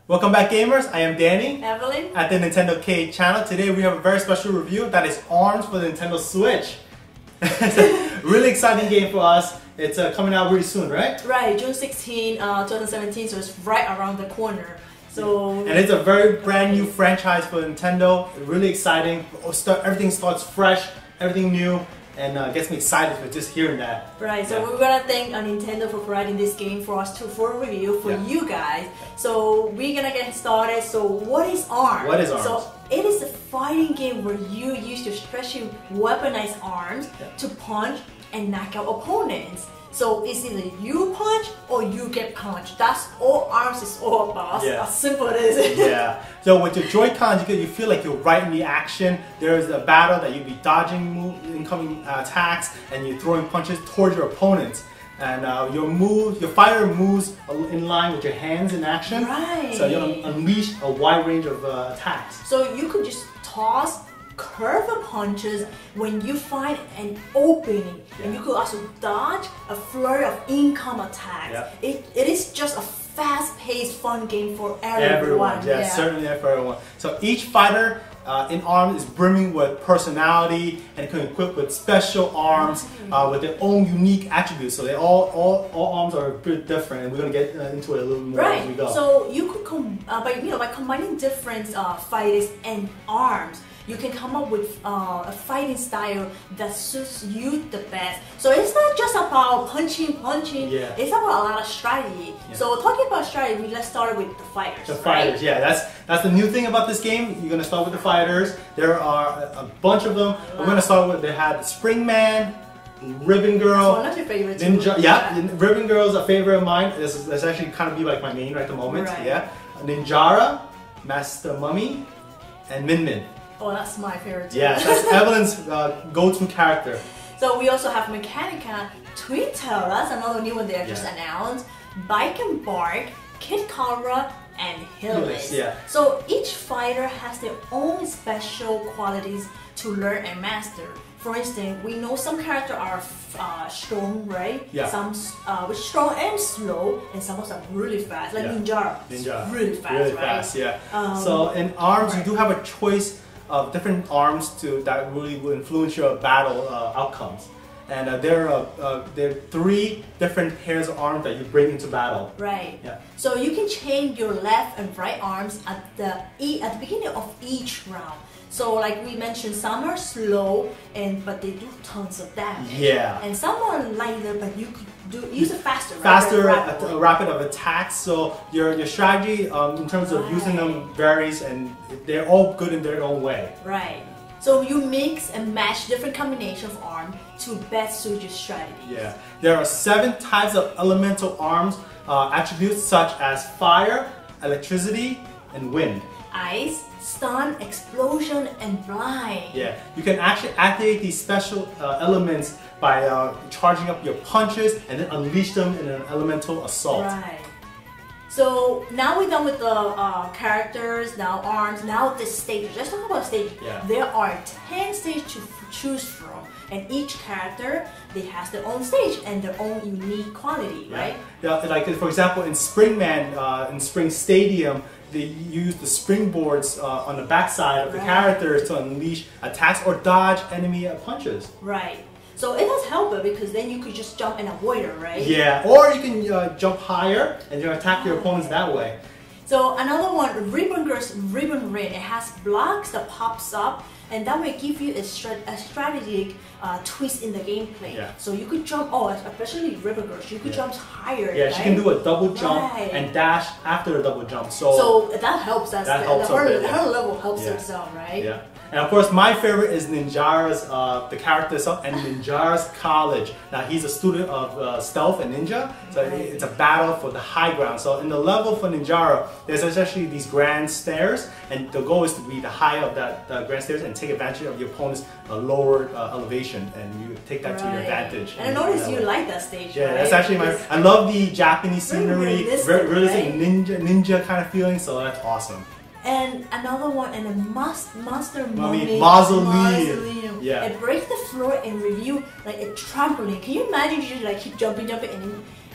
Welcome back, gamers. I am Danny, Evelyn, at the NintendoCade channel. Today we have a very special review that is ARMS for the Nintendo Switch. It's a really exciting game for us. It's coming out really soon, right? Right, June 16, 2017, so it's right around the corner. So and it's a very brand new franchise for Nintendo. Really exciting. Everything starts fresh, everything new, and gets me excited for just hearing that. Right, so we're gonna thank Nintendo for providing this game for us for a review for you guys. So we're gonna get started. So what is ARMS? What is ARMS? So it is a fighting game where you use your special weaponized arms to punch and knock out opponents. So it's either you punch or you get punched. That's all ARMS is all about. Yeah. How simple it is. Yeah. So with your Joy-Cons, you feel like you're right in the action. There's a battle that you'll be dodging incoming attacks, and you're throwing punches towards your opponents. And your fighter moves in line with your hands in action. Right. So you'll unleash a wide range of attacks. So you could just toss curved punches when you find an opening, and you could also dodge a flurry of income attacks. It is just a fast-paced, fun game for everyone. Yeah, certainly for everyone. So each fighter in ARMS is brimming with personality and can equip with special arms with their own unique attributes. So they all arms are a bit different, and we're gonna get into it a little more as we go. So you could by combining different fighters and arms, you can come up with a fighting style that suits you the best. So it's not just about punching. It's about a lot of strategy. So talking about strategy, let's start with the fighters. The fighters, that's the new thing about this game. You're gonna start with the fighters. There are a bunch of them. We're gonna start with, they had Spring Man, Ribbon Girl, one of your favorites. Ninja. Ribbon Girl is a favorite of mine. This actually kind of be like my main right at the moment. Right. Ninjara, Master Mummy, and Min Min. Oh, that's my favorite too. Yeah, that's Evelyn's go-to character. So we also have Mechanica, Twin Tail, that's another new one they have just announced, Bike and Bark, Kid Cobra, and Hillis. So each fighter has their own special qualities to learn and master. For instance, we know some characters are strong, right? Some strong and slow, and some are really fast, like Ninja. Really fast, So in ARMS, you do have a choice of different arms that really will influence your battle outcomes. And there are 3 different pairs of arms that you bring into battle. Right. So you can change your left and right arms at the beginning of each round. So like we mentioned, some are slow but they do tons of damage. And some are lighter, but you could use it faster. Rapid of attacks. So your strategy in terms of using them varies, and they're all good in their own way. Right. So you mix and match different combinations of arms to best suit your strategy. There are 7 types of elemental arms attributes, such as fire, electricity, and wind. Ice, stun, explosion, and blind. You can actually activate these special elements by charging up your punches and then unleash them in an elemental assault. Right. So now we're done with the characters, now arms, now the stages. Let's talk about stages. There are 10 stages to choose from, and each character, they has their own stage and their own unique quality, right? Like for example, in Spring Man, in Spring Stadium, they use the springboards on the backside of the characters to unleash attacks or dodge enemy punches. Right. So it does help it, because then you could just jump and avoid it, right? Or you can jump higher and you attack your opponents that way. So another one, Ribbon Girl's Ribbon Ring. It has blocks that pops up, and that will give you a strategic twist in the gameplay. So you could jump, especially Ribbon Girl, you could jump higher. She can do a double jump and dash after a double jump. So that helps us. Her level helps us out, right? And of course, my favorite is Ninjara's, the character itself, and Ninjara's college. Now, he's a student of stealth and ninja, so it's a battle for the high ground. So in the level for Ninjara, there's essentially these grand stairs, and the goal is to be the high of that grand stairs and take advantage of your opponent's lower elevation, and you take that to your advantage. And I noticed you like that stage, that's actually I love the Japanese scenery, realistic ninja kind of feeling, so that's awesome. And another one, and a Monster Mummy Mausoleum. It breaks the floor and review like a trampoline. Can you imagine you just like keep jumping,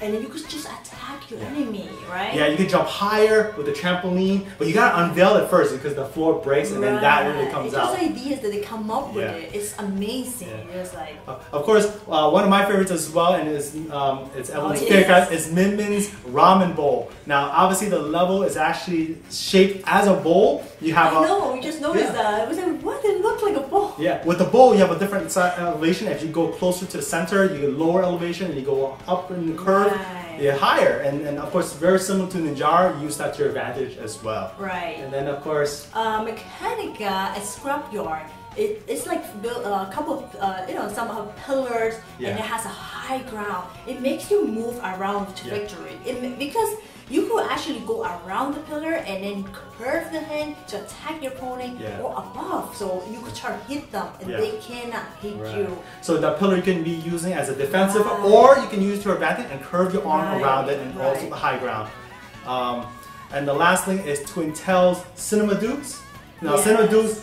and then you could just attack your enemy, right? Yeah, you can jump higher with the trampoline, but you gotta unveil it first because the floor breaks and then that really comes out. It's just ideas that they come up with it. It's amazing. It's like of course, one of my favorites as well, and it's Evelyn's favorite, is Min Min's ramen bowl. Now, obviously, the level is actually shaped as a bowl. You have we just noticed that. It was like, what? It looked like a bowl. Yeah, with the bowl, you have a different elevation. If you go closer to the center, you get lower elevation, and you go up in the curve. Yeah, higher, and of course very similar to Ninjara, use that to your advantage as well. Right. And then of course, Mechanica at Scrapyard, it's like built a couple of some pillars, and it has a high ground. It makes you move around to victory. Because you could actually go around the pillar and then curve the hand to attack your opponent or above, so you could try to hit them and they cannot hit you. So the pillar you can be using as a defensive, or you can use it to your advantage and curve your arm around it, and also the high ground. And the last thing is Twin Tails Cinema Dukes. Now, Cinema Dukes,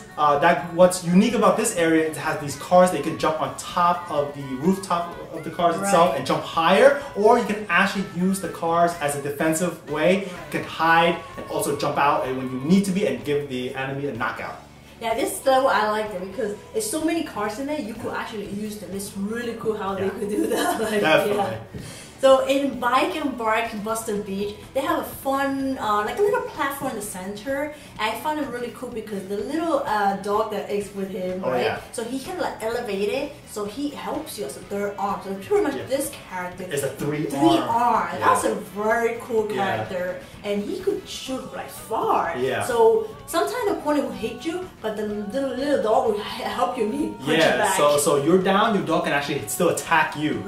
what's unique about this area is it has these cars that you can jump on top of the rooftop of the cars itself and jump higher, or you can actually use the cars as a defensive way. You can hide and also jump out when you need to be and give the enemy a knockout. Yeah, this level I like it because there's so many cars in there, you could actually use them. It's really cool how they could do that. Like, definitely. So in Bike and Bark Buster Beach, they have a fun, like a little platform in the center. And I found it really cool because the little dog that is with him, so he can like elevate it, so he helps you as a third arm. So pretty much this character is a three arm. That's a very cool character, and he could shoot like far. So sometimes the opponent will hit you, but the little dog will help you punch you back. So you're down, your dog can actually still attack you.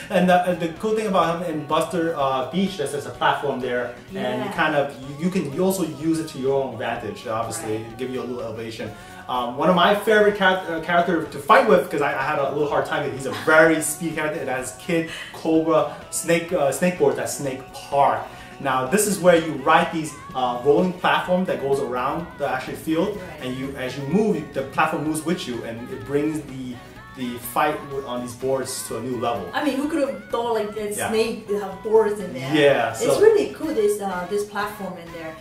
And the cool thing about him in Buster Beach, there's a platform there, and you can also use it to your own advantage. Obviously, give you a little elevation. One of my favorite character to fight with, because I had a little hard time, he's a very speedy character. It has Kid Cobra Snakeboard, that's Snake Park. Now this is where you ride these rolling platform that goes around the actual field, and as you move, the platform moves with you, and it brings the fight on these boards to a new level. I mean, who could have thought like that snake have boards in there? Yeah, it's really cool. This platform in there.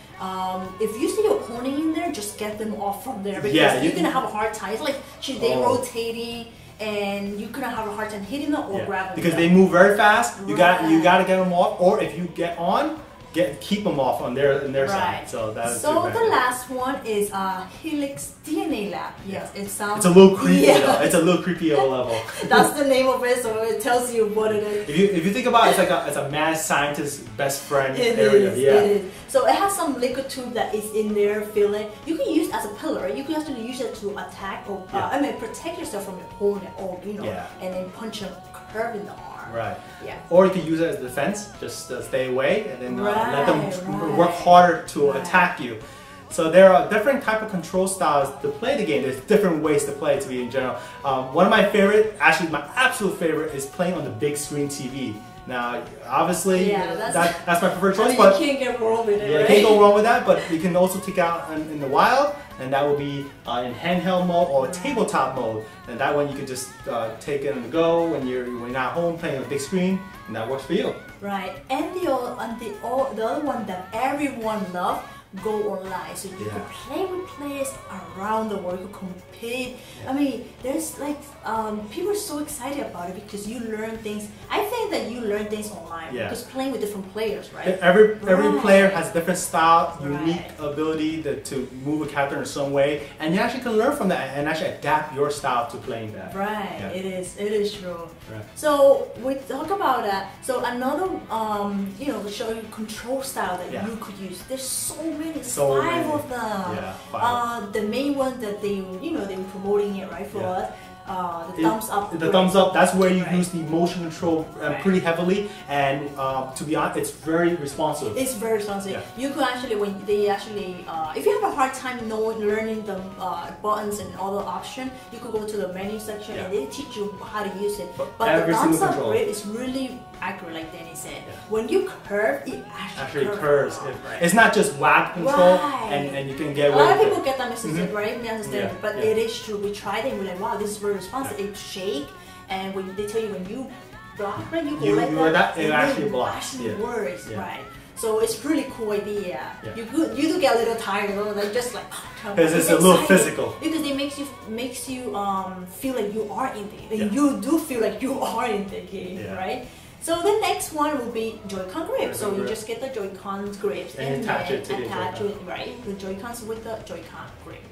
If you see your opponent in there, just get them off from there, because you're gonna have a hard time. It's like they rotating, and you're gonna have a hard time hitting them or grabbing them. Because they move very fast. You gotta get them off, or if you get on, keep them off on their side. So that's the last one is Helix DNA Lab. Yes, it sounds. It's a little creepy. It's a little creepy level. That's the name of it, so it tells you what it is. If you think about it, it's a mad scientist's best friend area. It is. So it has some liquid tube that is in there filling. You can use it as a pillar. You can actually use it to attack or protect yourself from your opponent, or and then punch a curve in the arm. Right. Yeah. Or you can use it as defense, just stay away, and then let them work harder to attack you. So there are different type of control styles to play the game. There's different ways to play it, to be in general. One of my favorite, actually my absolute favorite, is playing on the big screen TV. Now, obviously, that's my preferred choice. But you can't go wrong with it. You can't go wrong with that. But you can also take out in the wild, and that will be in handheld mode or tabletop mode. And that one you can just take it on the go when you're not home playing on a big screen, and that works for you. Right. And the other one that everyone loves, go online, so you can play with players around the world, you can compete. I mean, there's like people are so excited about it because you learn things. I think that you learn things online because playing with different players, right? Every player has a different style, unique ability to move a character in some way, and you actually can learn from that and actually adapt your style to playing that. Right. It is true. Right. So we talk about that. So another show you control style that you could use. There's five of them. Yeah, five. The main one that they're promoting it for us. The thumbs up. The thumbs up. That's where you use the motion control pretty heavily, and to be honest, it's very responsive. It's very responsive. Yeah. You can actually, if you have a hard time learning the buttons and all the options, you could go to the menu section and they teach you how to use it. But the thumbs up grip is really accurate, like Danny said. Yeah. When you curve, it actually curves. It's not just whack control, and you can get away with it. A lot of people get that message, right? They understand it, but it is true. We tried it and we're like, wow, this is very responsive. It shake, and when they tell you when you block, right? You go you like do that. that, it and actually then blocks. actually works, Yeah. right? So it's really cool idea. Yeah. You do get a little tired, you know, like just like because it's a little physical. Because it makes you feel like you are in the game. Yeah. You do feel like you are in the game, Yeah. right? So the next one will be Joy-Con grip. So you grip. just get the Joy-Con grips and attach it to the Joy-Cons with the Joy-Con grip.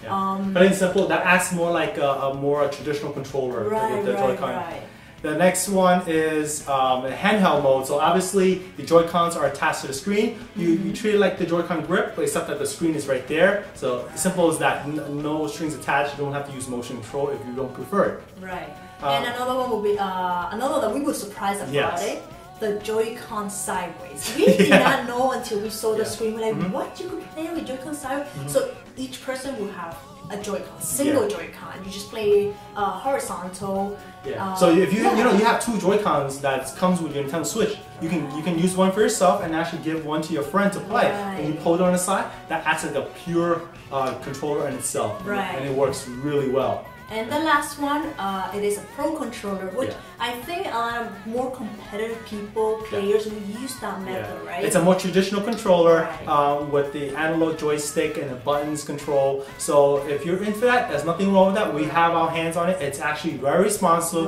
Yeah. But in simple, that acts more like a more traditional controller with the Joy-Con. Right. The next one is handheld mode. So obviously the Joy-Cons are attached to the screen. You treat it like the Joy-Con grip, but except that the screen is right there. So simple as that. No strings attached. You don't have to use motion control if you don't prefer it. Right. And another one will be another that we were surprised about it. The Joy-Con sideways. We did not know until we saw the screen. We're like, what? You could play with Joy-Con sideways? So each person will have a Joy-Con, single Joy-Con. You just play horizontal. So if you you have two Joy-Cons that comes with your Nintendo Switch, you can use one for yourself and actually give one to your friend to play. And you pull it on the side, that acts like a pure controller in itself. And it works really well. And the last one, it is a Pro controller, which I think more competitive players will use that method, right? It's a more traditional controller with the analog joystick and the buttons control. So if you're into that, there's nothing wrong with that. We have our hands on it. It's actually very responsive.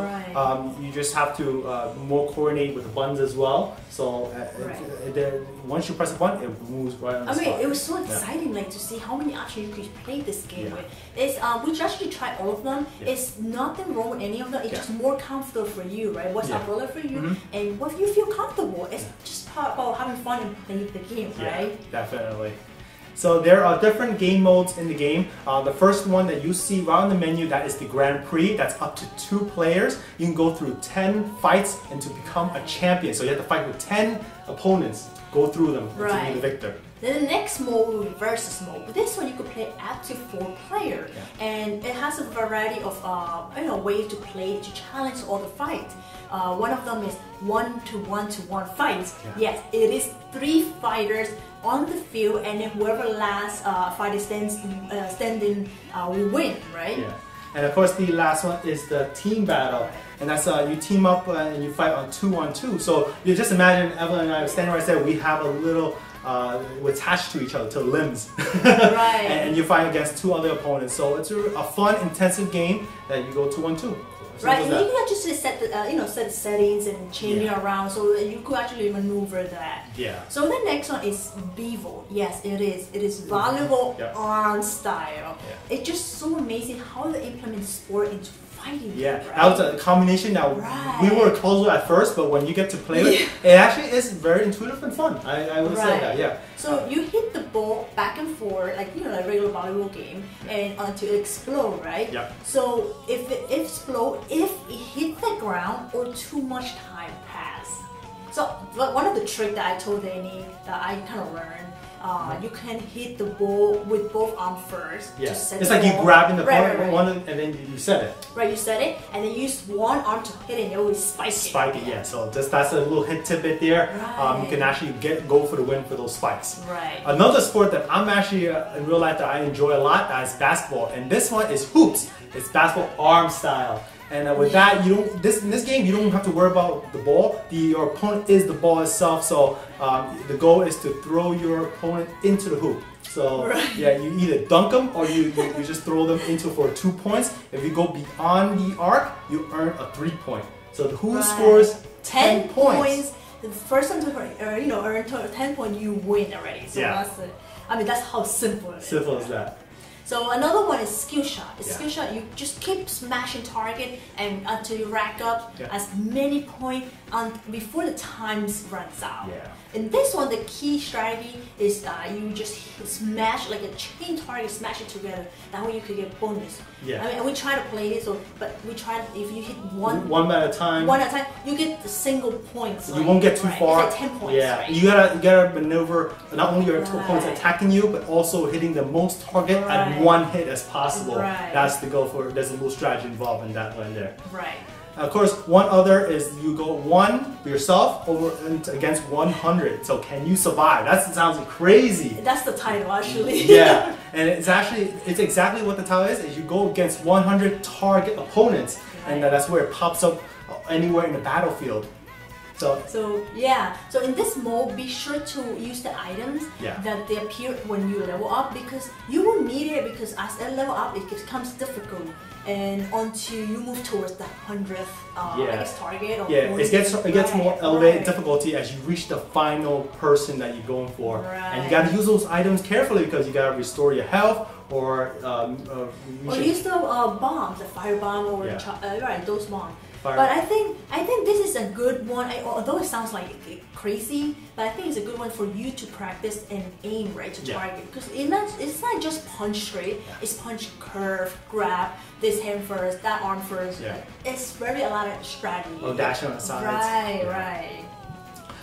You just have to more coordinate with the buttons as well. So once you press a button, it moves right on the spot. It was so exciting, like to see how many options you could play this game with. We actually tried all of them. It's nothing wrong with any of them. It's just more comfortable for you, right? What's available for you, and what you feel comfortable. It's just part about having fun and playing the game, right? Definitely. So there are different game modes in the game. The first one that you see right on the menu, that is the Grand Prix. That's up to 2 players. You can go through 10 fights and to become a champion. So you have to fight with 10 opponents, go through them to be the victor. Then the next mode will be versus mode. This one you could play up to 4 players, and it has a variety of ways to play to challenge all the fights. One of them is 1-to-1-to-1 fights. Yes, it is 3 fighters on the field, and then whoever last fighter standing will win, right? And of course, the last one is the team battle, and that's you team up and you fight on 2-on-2. So you just imagine Evelyn and I standing right there. We have a little. We're attached to each other, to limbs. And you fight against 2 other opponents. So it's a fun, intensive game that you go 2-on-2. Right, and you can just set the set the settings and change it around, so you could actually maneuver that. So the next one is Bevo. Yes, it is. It is volleyball arm style. It's just so amazing how they implement sport into fighting. That was a combination that we were close with at first, but when you get to play with it, actually is very intuitive and fun. I would say that, So you hit the ball back and forth, like like regular volleyball game, and until it explode, right? So if it explode, if it hit the ground or too much time pass. So one of the tricks that I told Danny that I kind of learned. You can hit the ball with both arms first. To set it's the like ball. you grabbing the ball one and then you set it. You set it, and then you use one arm to hit it, and it will spike it. Spike it, So that's a little hint tidbit there. You can actually go for the win for those spikes. Another sport that I'm actually in real life that I enjoy a lot, that is basketball, and this one is hoops. It's basketball arm style. And with that, in this game you don't have to worry about the ball. Your opponent is the ball itself. So the goal is to throw your opponent into the hoop. So you either dunk them or you just throw them into for 2 points. If you go beyond the arc, you earn a 3-point. So who scores 10 points? The first one to earn 10 points, you win already. So that's how simple it is. Simple as that. So another one is skill shot. Skill shot, you just keep smashing target and until you rack up as many points before the time runs out. In this one, the key strategy is you just smash like a chain target, smash it together. That way you could get bonus. I mean, we try to play it, but we try if you hit one at a time. You get the single points. You won't get too far. It's like 10 points. You gotta maneuver not only your opponents attacking you, but also hitting the most target at one hit as possible. That's the goal for. There's a little strategy involved in that one there. Of course, one other is you go 1 yourself over against 100. So can you survive? That sounds crazy. That's the title actually. And it's exactly what the title is. You go against 100 target opponents, and that's where it pops up anywhere in the battlefield. So yeah, so in this mode, be sure to use the items that they appear when you level up, because you will need it, because as I level up, it becomes difficult, and until you move towards the 100th I guess target. Or it gets more elevated difficulty as you reach the final person that you're going for, and you got to use those items carefully because you got to restore your health or use the bombs, the firebomb or those bombs. But I think this is a good one. Although it sounds like crazy, but I think it's a good one for you to practice and aim to target, because it's not just punch straight. It's punch, curve, grab, this hand first, that arm first. It's very a lot of strategy. Oh, dashing on the sides. Right.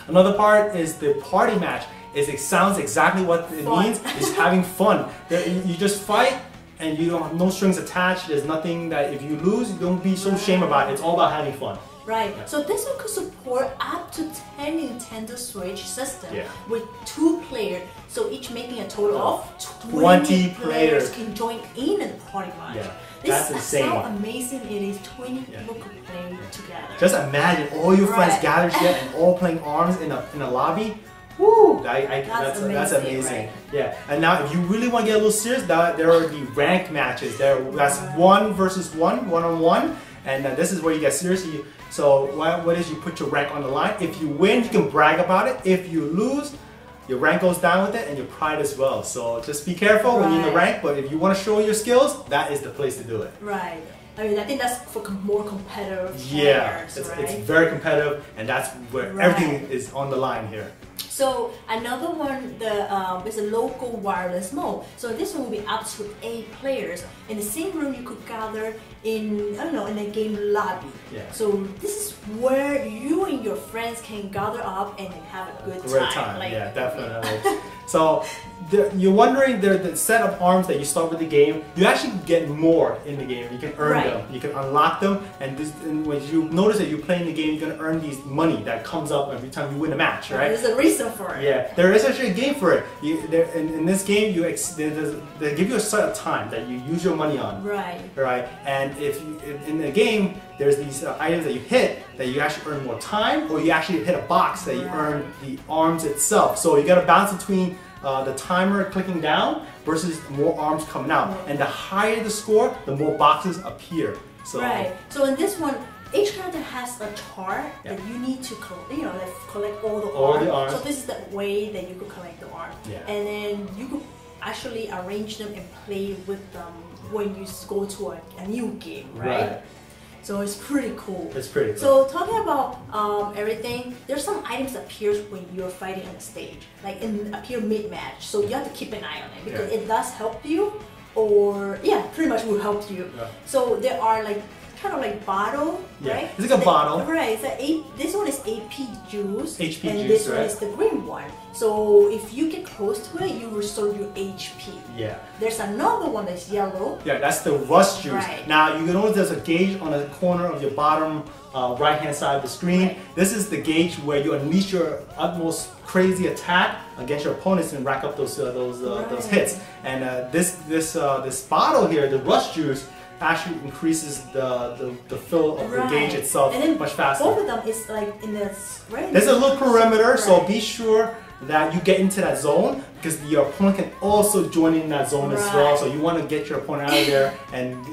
Another part is the party match. It sounds exactly what it means. It's having fun. You just fight. And you don't have no strings attached. There's nothing that if you lose, you don't be so ashamed about it. It's all about having fun. Right. So this one could support up to 10 Nintendo Switch system with 2 players. So each making a total of 20 players can join in the party match. That's insane. How amazing it is. 20 people could play together. Just imagine all your friends gathered together and all playing arms in a lobby. Woo! That's amazing. Yeah, and now if you really want to get a little serious, there are the ranked matches. That's 1 versus 1, one-on-one, and this is where you get serious. So what is you put your rank on the line. If you win, you can brag about it. If you lose, your rank goes down with it and your pride as well. So just be careful when you're in the rank, but if you want to show your skills, that is the place to do it. Right. I mean, I think that's for more competitive players, it's very competitive, and that's where everything is on the line here. So another one is a local wireless mode. So this one will be up to 8 players. In the same room, you could gather in a game lobby. So this is where you and your friends can gather up and have a good time. Definitely. So you're wondering, the set of arms that you start with the game, you actually get more in the game. You can earn them, you can unlock them, and when you notice that you're playing the game, you're going to earn these money that comes up every time you win a match, right? There's a reason for it. Yeah, there is actually a game for it. In this game, they give you a set of time that you use your money on. Right. And if in the game, there's these items that you hit that you actually earn more time, or you actually hit a box that you earn the arms itself. So you got to balance between the timer clicking down versus more arms coming out. And the higher the score, the more boxes appear. So So in this one, each character has a chart that you need to collect all the arms. So this is the way that you could collect the arms. And then you could actually arrange them and play with them when you go to a new game, right? So it's pretty cool. It's pretty cool. So talking about everything, there's some items that appears when you're fighting on the stage, like appear mid-match. So you have to keep an eye on it because it does help you, or pretty much will help you. So there are kind of like bottle, right? It's like a bottle. Right. So this one is AP juice. And this one is the green one. So if you get close to it, you restore your HP. There's another one that's yellow. That's the rust juice. Now you can notice there's a gauge on the corner of your bottom right hand side of the screen. This is the gauge where you unleash your utmost crazy attack against your opponents and rack up those hits. And this bottle here, the rust juice, actually increases the fill of the gauge itself much faster. Both of them is like in the spray. There's a little perimeter, so be sure that you get into that zone, because your opponent can also join in that zone as well. So you want to get your opponent out of there and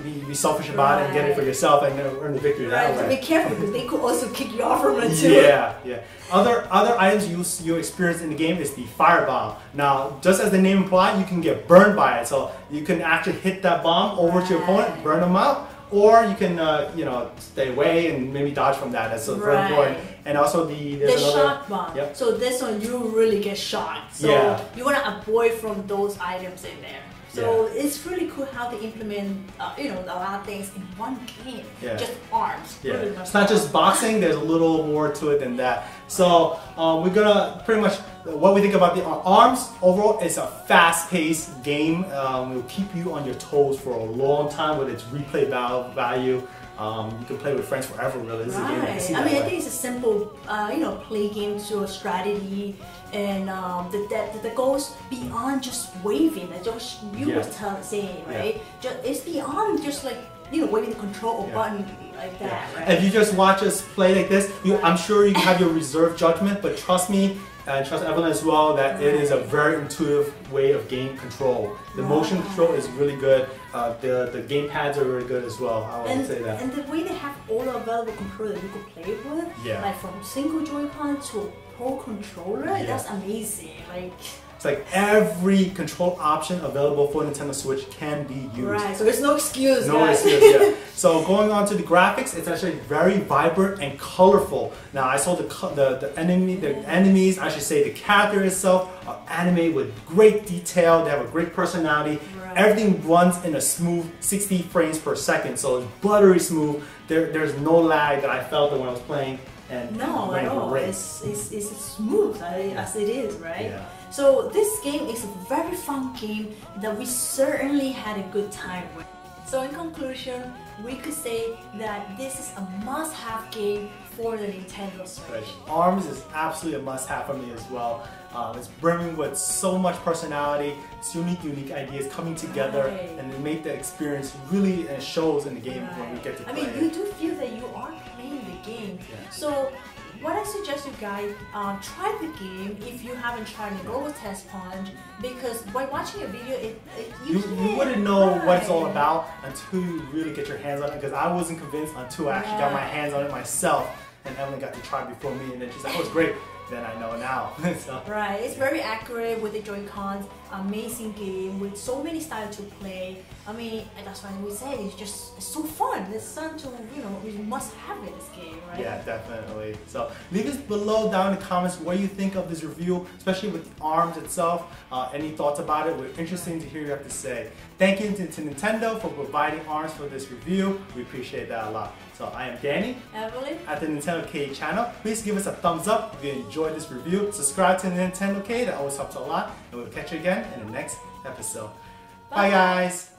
be selfish about it and get it for yourself and earn the victory that way. So be careful, because they could also kick you off from it too. Other items you experience in the game is the Firebomb. Now, just as the name implies, you can get burned by it. So you can actually hit that bomb over to your opponent, burn them out, or you can stay away and maybe dodge from that. That's very important. And also there's another shock bomb. So this one you really get shocked. So you want to avoid from those items in there. So it's really cool how they implement a lot of things in one game. Just arms. It's not just boxing. There's a little more to it than that. So we're gonna pretty much what we think about the arms. Overall, it's a fast-paced game. It'll keep you on your toes for a long time with its replay value. You can play with friends forever, really. This is a game that you see I think it's a simple, play game to a strategy, and that goes beyond just waving. That just you were saying, right? It's beyond just like waving the control button like that, right? If you just watch us play like this, I'm sure you have your reserved judgment, but trust me, and trust Evelyn as well, that it is a very intuitive way of game control. The motion control is really good. The game pads are really good as well. I would say that. And the way they have all the available controllers that you could play with, like from single Joy-Con to a Pro controller, that's amazing. It's like every control option available for Nintendo Switch can be used. Right, so there's no excuse, No excuse, So going on to the graphics, it's actually very vibrant and colorful. Now I saw the enemies, I should say the character itself, are animated with great detail. They have a great personality. Everything runs in a smooth 60 frames per second, so it's buttery smooth. There's no lag that I felt when I was playing. And no, at all. It's smooth as it is, right? So this game is a very fun game that we certainly had a good time with. So in conclusion, we could say that this is a must-have game for the Nintendo Switch. ARMS is absolutely a must-have for me as well. It's brimming with so much personality, it's unique ideas coming together, and it made the experience really shows in the game when we get to play it. I mean, you do feel that you are playing the game. So what I suggest you guys, try the game if you haven't tried it. Go with Test Punch, because by watching a video, you wouldn't know what it's all about until you really get your hands on it, because I wasn't convinced until I actually got my hands on it myself, and Evelyn got to try before me, and then she's like, oh, it's great. Then I know now. Right, it's very accurate with the Joy-Cons. Amazing game with so many styles to play. I mean, that's why we say it's so fun. It's fun to we must have it, this game, right? Yeah, definitely. So leave us below down in the comments what you think of this review, especially with the ARMS itself. Any thoughts about it? We're interested to hear you have to say. Thank you to Nintendo for providing ARMS for this review. We appreciate that a lot. So I am Danny, Evelyn, at the NintendoCade channel. Please give us a thumbs up if you enjoyed this review. Subscribe to NintendoCade, that always helps a lot. And we'll catch you again in the next episode. Bye guys!